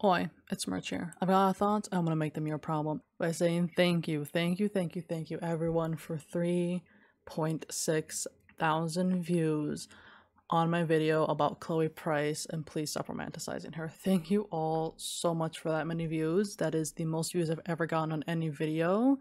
Oi, it's Merch here. I've got a lot of thoughts. I'm gonna make them your problem by saying thank you everyone for 3.6 thousand views on my video about Chloe Price and please stop romanticizing her. Thank you all so much for that many views. That is the most views I've ever gotten on any video,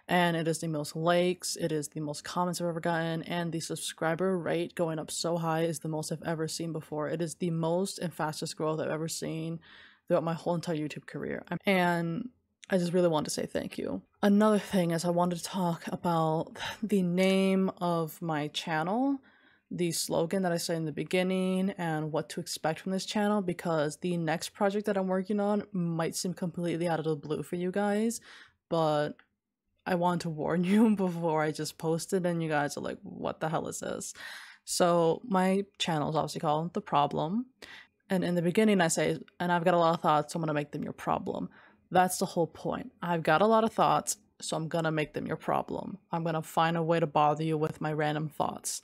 and it is the most likes, it is the most comments I've ever gotten, and the subscriber rate going up so high is the most I've ever seen before. It is the most and fastest growth I've ever seen throughout my whole entire YouTube career, and I just really want to say thank you. Another thing is I wanted to talk about the name of my channel, the slogan that I said in the beginning, and what to expect from this channel, because the next project that I'm working on might seem completely out of the blue for you guys, but I want to warn you before I just posted and you guys are like, what the hell is this? So my channel is obviously called The Problem, and in the beginning I say, and I've got a lot of thoughts, so I'm gonna make them your problem. That's the whole point. I've got a lot of thoughts, so I'm gonna make them your problem. I'm gonna find a way to bother you with my random thoughts.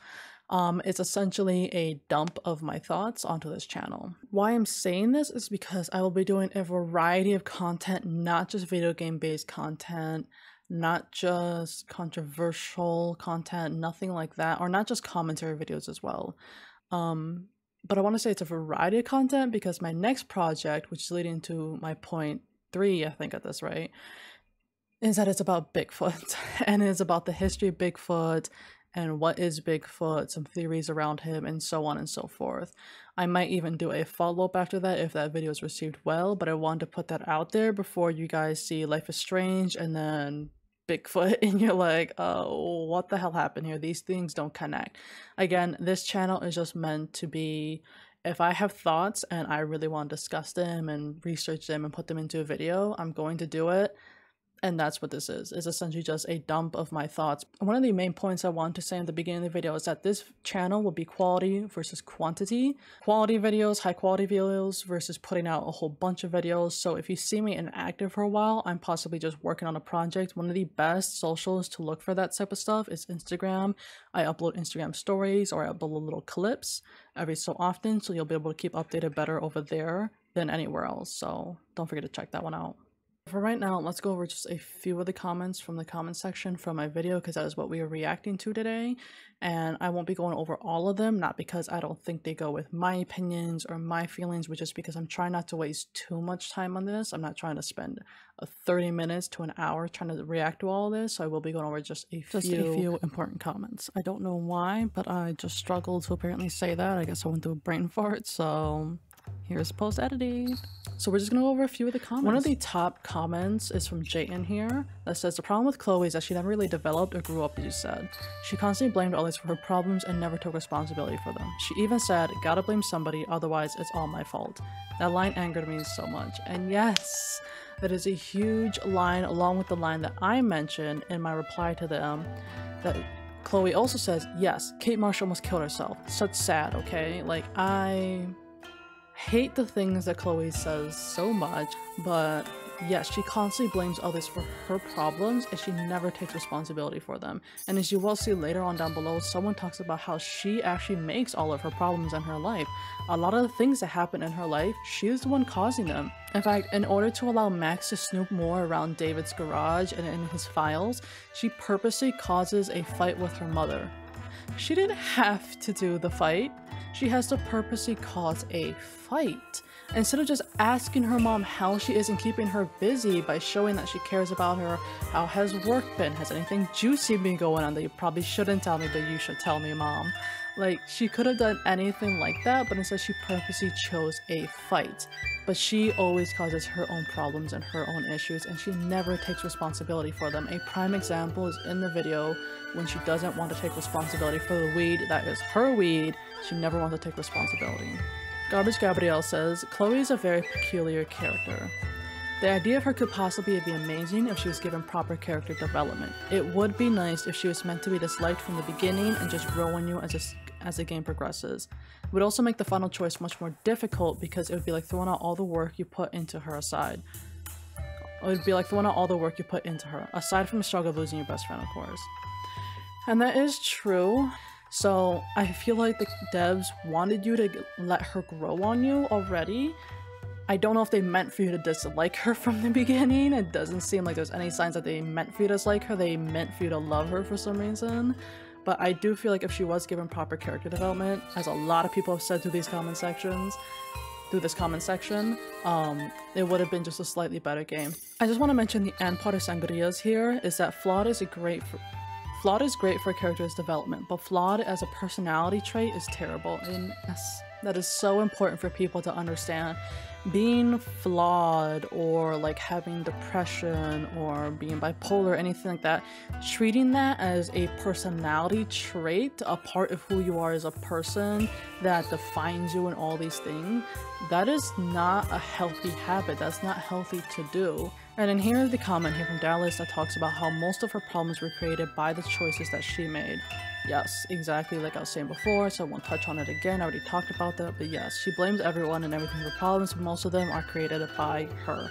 It's essentially a dump of my thoughts onto this channel. Why I'm saying this is because I will be doing a variety of content, not just video game based content, not just controversial content, nothing like that, or not just commentary videos as well. But I want to say it's a variety of content because my next project, which is leading to my point 3, I think at this rate, is that it's about Bigfoot and it's about the history of Bigfoot and what is Bigfoot, some theories around him, and so on and so forth. I might even do a follow-up after that if that video is received well, but I wanted to put that out there before you guys see Life is Strange and then Bigfoot and you're like, oh, what the hell happened here? These things don't connect. Again, this channel is just meant to be, if I have thoughts and I really want to discuss them and research them and put them into a video, I'm going to do it. And that's what this is. It's essentially just a dump of my thoughts. One of the main points I want to say in the beginning of the video is that this channel will be quality versus quantity. Quality videos, high quality videos versus putting out a whole bunch of videos. So if you see me inactive for a while, I'm possibly just working on a project. One of the best socials to look for that type of stuff is Instagram. I upload Instagram stories or I upload little clips every so often. So you'll be able to keep updated better over there than anywhere else. So don't forget to check that one out. For right now, let's go over just a few of the comments from the comment section from my video because that is what we are reacting to today, and I won't be going over all of them, not because I don't think they go with my opinions or my feelings, but just because I'm trying not to waste too much time on this. I'm not trying to spend 30 minutes to an hour trying to react to all of this, so I will be going over just a few important comments. I don't know why, but I just struggled to apparently say that. I guess I went through a brain fart, so here's post-editing. So we're just gonna go over a few of the comments. One of the top comments is from Jayton here that says, the problem with Chloe is that she never really developed or grew up, as you said. She constantly blamed others for her problems and never took responsibility for them. She even said, gotta blame somebody, otherwise it's all my fault. That line angered me so much. And yes, that is a huge line, along with the line that I mentioned in my reply to them, that Chloe also says, yes, Kate Marsh almost killed herself. Such sad, okay? Like, I hate the things that Chloe says so much, but yes, she constantly blames others for her problems and she never takes responsibility for them. And as you will see later on down below, someone talks about how she actually makes all of her problems in her life. A lot of the things that happen in her life, she is the one causing them. In fact, in order to allow Max to snoop more around David's garage and in his files, she purposely causes a fight with her mother. She didn't have to do the fight. She has to purposely cause a fight. Instead of just asking her mom how she is and keeping her busy by showing that she cares about her, how has work been? Has anything juicy been going on that you probably shouldn't tell me, but you should tell me, mom? Like, she could have done anything like that, but instead she purposely chose a fight. But she always causes her own problems and her own issues, and she never takes responsibility for them. A prime example is in the video when she doesn't want to take responsibility for the weed that is her weed. She never wants to take responsibility. Garbage Gabrielle says, Chloe is a very peculiar character. The idea of her could possibly be amazing if she was given proper character development. It would be nice if she was meant to be disliked from the beginning and just grow on you as the game progresses. It would also make the final choice much more difficult because it would be like throwing out all the work you put into her aside. It would be like throwing out all the work you put into her, aside from the struggle of losing your best friend, of course. And that is true. So I feel like the devs wanted you to let her grow on you already. I don't know if they meant for you to dislike her from the beginning. It doesn't seem like there's any signs that they meant for you to dislike her. They meant for you to love her for some reason. But I do feel like if she was given proper character development, as a lot of people have said through this comment section, it would have been just a slightly better game. I just want to mention the end part of Sangria's here is that Flawed is great for character's development, but Flawed as a personality trait is terrible, and yes, that is so important for people to understand. Being flawed or like having depression or being bipolar, anything like that, treating that as a personality trait, a part of who you are as a person that defines you and all these things, that is not a healthy habit. That's not healthy to do. And then here's the comment here from Dallas that talks about how most of her problems were created by the choices that she made. Yes, exactly like I was saying before, so I won't touch on it again. I already talked about that, but yes, she blames everyone and everything for problems, but most of them are created by her.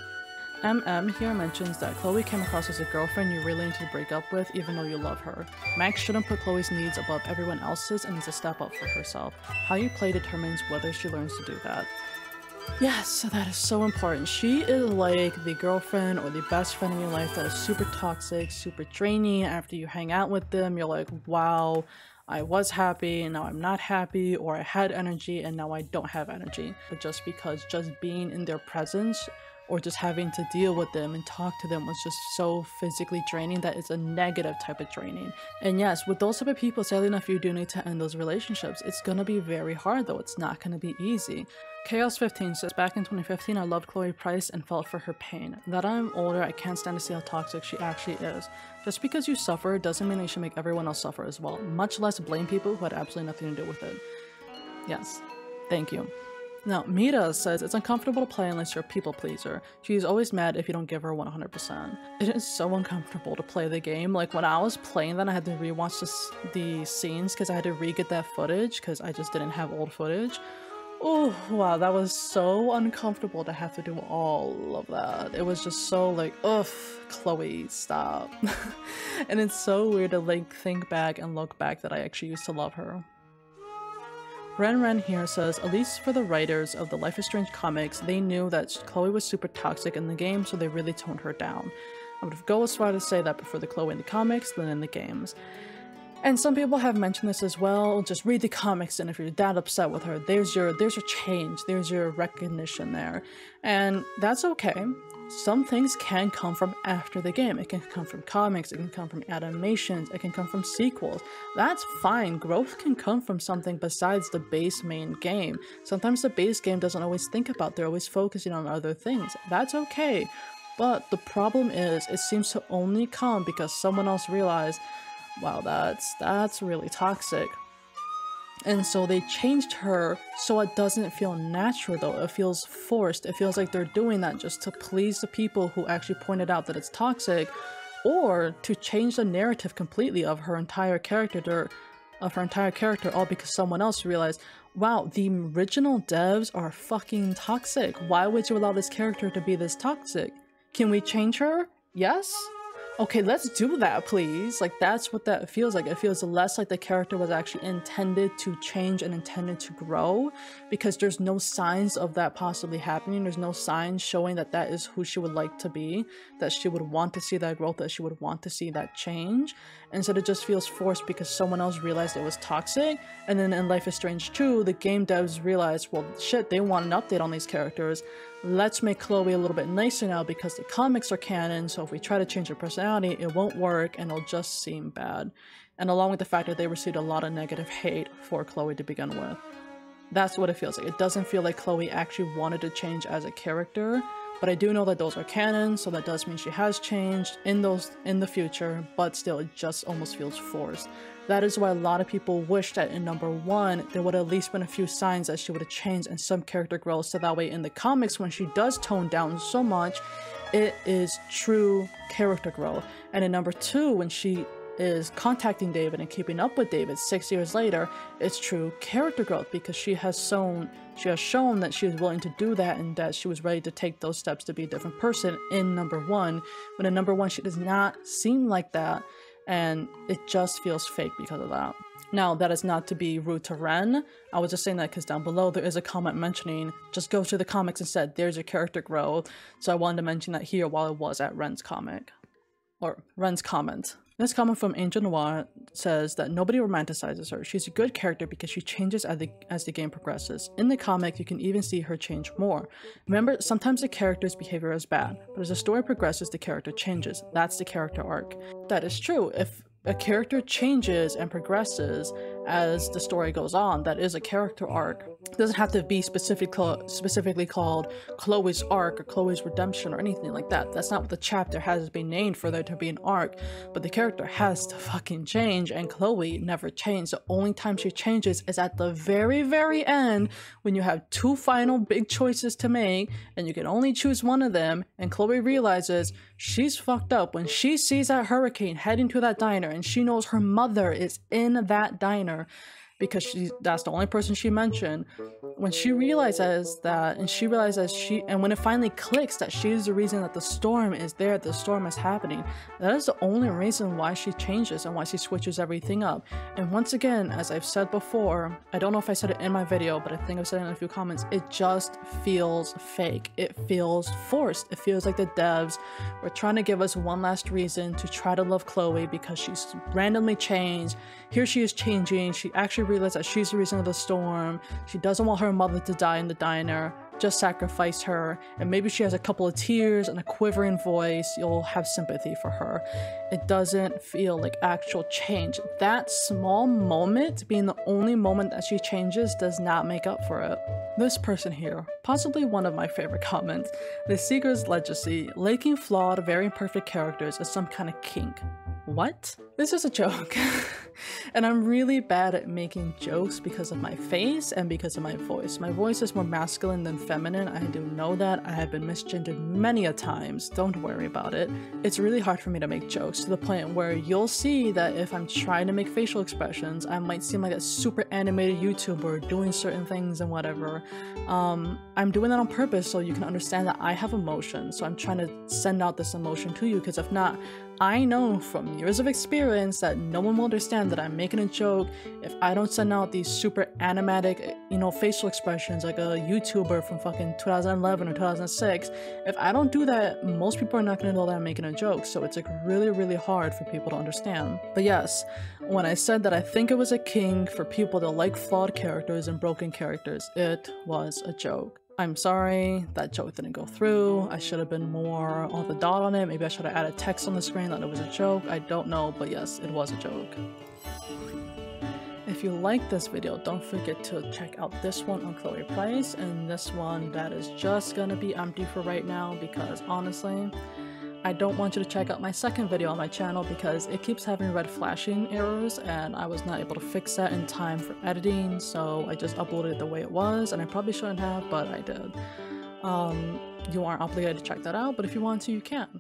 MM here mentions that Chloe came across as a girlfriend you really need to break up with even though you love her. Max shouldn't put Chloe's needs above everyone else's and needs to step up for herself. How you play determines whether she learns to do that. Yes, that is so important. She is like the girlfriend or the best friend in your life that is super toxic, super draining. After you hang out with them, you're like, wow, I was happy and now I'm not happy, or I had energy and now I don't have energy. But just because just being in their presence or just having to deal with them and talk to them was just so physically draining that it's a negative type of draining. And yes, with those type of people, sadly enough, you do need to end those relationships. It's gonna be very hard though. It's not gonna be easy. Chaos15 says, back in 2015, I loved Chloe Price and felt for her pain. Now that I'm older, I can't stand to see how toxic she actually is. Just because you suffer doesn't mean that you should make everyone else suffer as well, much less blame people who had absolutely nothing to do with it. Yes, thank you. Now, Mita says, it's uncomfortable to play unless you're a people pleaser. She's always mad if you don't give her 100%. It is so uncomfortable to play the game. Like, when I was playing that, I had to rewatch the scenes because I had to re-get that footage because I just didn't have old footage. Oh, wow, that was so uncomfortable to have to do all of that. It was just so like, ugh, Chloe, stop. And it's so weird to like think back and look back that I actually used to love her. Ren here says, at least for the writers of the Life is Strange comics, they knew that Chloe was super toxic in the game, so they really toned her down. I would go as far to say that I prefer the Chloe in the comics than in the games. And some people have mentioned this as well, just read the comics and if you're that upset with her, there's your change, there's your recognition there. And that's okay. Some things can come from after the game. It can come from comics, it can come from animations, it can come from sequels. That's fine. Growth can come from something besides the base main game. Sometimes the base game doesn't always think about, they're always focusing on other things. That's okay. But the problem is, it seems to only come because someone else realized, wow, that's really toxic. And so they changed her so it doesn't feel natural though, it feels forced. It feels like they're doing that just to please the people who actually pointed out that it's toxic, or to change the narrative completely of her entire character, all because someone else realized, wow, the original devs are fucking toxic. Why would you allow this character to be this toxic? Can we change her? Yes? Okay, let's do that, please. Like, that's what that feels like. It feels less like the character was actually intended to change and intended to grow, because there's no signs of that possibly happening. There's no signs showing that that is who she would like to be, that she would want to see that growth, that she would want to see that change. Instead, it just feels forced because someone else realized it was toxic. And then in Life is Strange 2, the game devs realized, well, shit, they want an update on these characters. Let's make Chloe a little bit nicer now because the comics are canon, so if we try to change her personality, it won't work and it'll just seem bad. And along with the fact that they received a lot of negative hate for Chloe to begin with. That's what it feels like. It doesn't feel like Chloe actually wanted to change as a character, but I do know that those are canon, so that does mean she has changed in the future, but still it just almost feels forced. That is why a lot of people wish that in number 1, there would have at least been a few signs that she would have changed and some character growth, so that way in the comics when she does tone down so much, it is true character growth. And in number 2, when she is contacting David and keeping up with David 6 years later, it's true character growth because she has shown that she was willing to do that and that she was ready to take those steps to be a different person in number 1. But in number 1, she does not seem like that. and it just feels fake because of that. Now, that is not to be rude to Ren. I was just saying that because down below there is a comment mentioning, just go to the comics instead, there's your character growth. So I wanted to mention that here while it was at Ren's comic. Or Ren's comment. This comment from Angel Noir says that nobody romanticizes her. She's a good character because she changes as the game progresses. In the comic, you can even see her change more. Remember, sometimes the character's behavior is bad, but as the story progresses, the character changes. That's the character arc. That is true. If a character changes and progresses as the story goes on, that is a character arc. It doesn't have to be specifically called Chloe's arc or Chloe's redemption or anything like that. That's not what the chapter has been named for there to be an arc, but the character has to fucking change, and Chloe never changed. The only time she changes is at the very end when you have two final big choices to make and you can only choose one of them, and Chloe realizes she's fucked up when she sees that hurricane heading to that diner and she knows her mother is in that diner because that's the only person she mentioned. When she realizes that, and when it finally clicks that she's the reason that the storm is there, the storm is happening, that is the only reason why she changes and why she switches everything up. And once again, as I've said before, I don't know if I said it in my video, but I think I've said it in a few comments, it just feels fake. It feels forced. It feels like the devs were trying to give us one last reason to try to love Chloe because she's randomly changed. Here she is changing. She actually realized that she's the reason of the storm. She doesn't want her mother to die in the diner, just sacrificed her, and maybe she has a couple of tears and a quivering voice, you'll have sympathy for her. It doesn't feel like actual change. That small moment being the only moment that she changes does not make up for it. This person here, possibly one of my favorite comments, the Seeker's Legacy, liking flawed, very imperfect characters as some kind of kink. What? This is a joke. And I'm really bad at making jokes because of my face and because of my voice. My voice is more masculine than feminine. I do know that. I have been misgendered many a times. Don't worry about it. It's really hard for me to make jokes to the point where you'll see that if I'm trying to make facial expressions, I might seem like a super animated YouTuber doing certain things and whatever. I'm doing that on purpose so you can understand that I have emotion. So I'm trying to send out this emotion to you, because if not, I know from years of experience that no one will understand that I'm making a joke if I don't send out these super animatic, facial expressions like a YouTuber from fucking 2011 or 2006. If I don't do that, most people are not going to know that I'm making a joke, so it's like really hard for people to understand. But yes, when I said that I think it was a kink for people that like flawed characters and broken characters, it was a joke. I'm sorry, that joke didn't go through. I should have been more on the dot on it. Maybe I should have added text on the screen that it was a joke. I don't know, but yes, it was a joke. If you like this video, don't forget to check out this one on Chloe Price and this one that is just gonna be empty for right now, because honestly, I don't want you to check out my second video on my channel because it keeps having red flashing errors and I was not able to fix that in time for editing, so I just uploaded it the way it was, and I probably shouldn't have, but I did. You aren't obligated to check that out, but if you want to, you can.